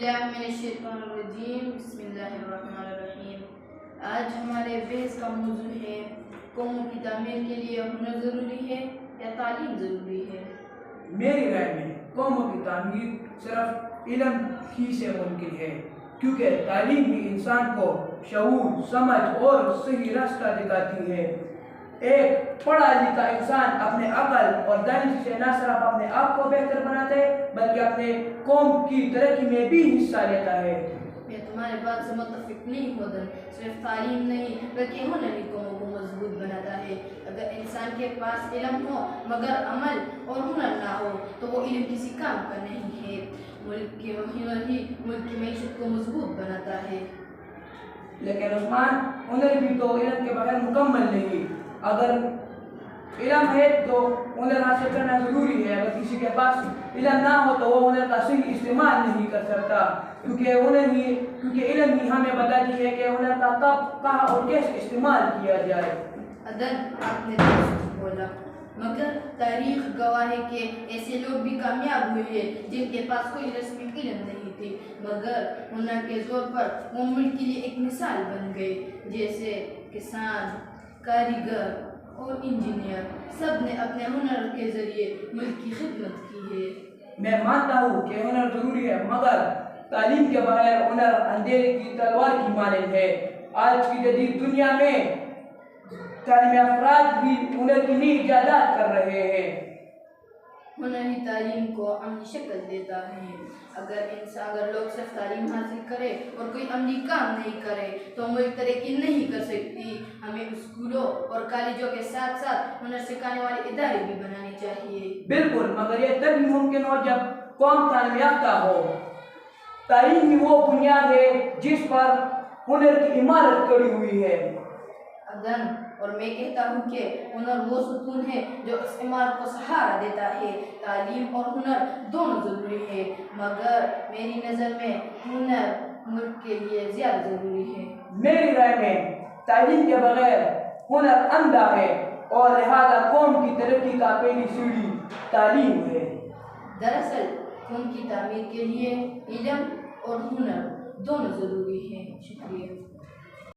باللہ من الشیطان الرجیم بسم اللہ الرحمن الرحیم۔ آج ہمارے بحث کا موضوع ہے قوموں کی تعمیر کے لیے ہنر ضروری ہے یا تعلیم ضروری ہے؟ میری رائے میں قوموں کی تعمیر صرف علم ہی سے ممکن ہے، کیونکہ تعلیم ہی انسان کو شعور، سمجھ اور صحیح راستہ دکھاتی ہے۔ ایک پڑھا لکھا انسان اپنے عقل اور دانش سے نہ صرف اپنے آپ کو بہتر بناتا ہے بلکہ اپنے قوم کی ترقی میں بھی حصہ لیتا ہے۔ میں تمہارے بات سے متفق نہیں ہوں۔ صرف تعلیم نہیں بلکہ ہنر ہی قوموں کو مضبوط بناتا ہے۔ اگر انسان کے پاس علم ہو مگر عمل اور ہنر نہ ہو تو وہ علم کسی کام کا نہیں ہے۔ ہنر ہی ملک کی معیشت کو مضبوط بناتا ہے۔ لیکن عثمان، ہنر بھی تو علم کے بغیر مکمل نہیں۔ اگر علم ہے تو ہنر حاصل کرنا ضروری ہے۔ اگر کسی کے پاس علم نہ ہو تو وہ ہنر کا صحیح استعمال نہیں کر سکتا، کیونکہ علم ہی ہمیں بتاتی ہے کہ ہنر کا کب، کہاں اور کیسے استعمال کیا جائے۔ عدن، آپ نے درست بولا، مگر تاریخ گواہ ہے کہ ایسے لوگ بھی کامیاب ہوئے ہیں جن کے پاس کوئی رسمی علم نہیں تھی، مگر ہنر کے زور پر وہ ملک کے لیے ایک مثال بن گئے۔ جیسے کسان، کاریگر اور انجینئر، سب نے اپنے ہنر کے ذریعے ملک کی خدمت کی ہے۔ میں مانتا ہوں کہ ہنر ضروری ہے، مگر تعلیم کے بغیر ہنر اندھیرے کی تلوار کی مانند ہے۔ آج کی جدید دنیا میں تعلیمی افراد بھی ہنر کی نئی ایجادات کر رہے ہیں۔ ہنر ہی تعلیم کو عملی شکل دیتا ہے۔ اگر لوگ صرف تعلیم حاصل کرے اور کوئی عملی کام نہیں کرے تو ملک ترقی نہیں کر سکتی۔ ہمیں اسکولوں اور کالجوں کے ساتھ ساتھ ہنر سکھانے والے ادارے بھی بنانے چاہیے۔ بالکل، مگر یہ تبھی ممکن ہو جب قوم تعلیم یافتہ ہو۔ تعلیم ہی وہ بنیاد ہے جس پر ہنر کی عمارت کھڑی ہوئی ہے۔ عدن، اور میں کہتا ہوں کہ ہنر وہ ستون ہے جو اس عمارت کو سہارا دیتا ہے۔ تعلیم اور ہنر دونوں ضروری ہے، مگر میری نظر میں ہنر ملک کے لیے زیادہ ضروری ہے۔ میری رائے میں تعلیم کے بغیر ہنر اندھا ہے اور لہذا قوم کی ترقی کا پہلی سیڑھی تعلیم ہے۔ دراصل قوم کی تعمیر کے لیے علم اور ہنر دونوں ضروری ہیں۔ شکریہ۔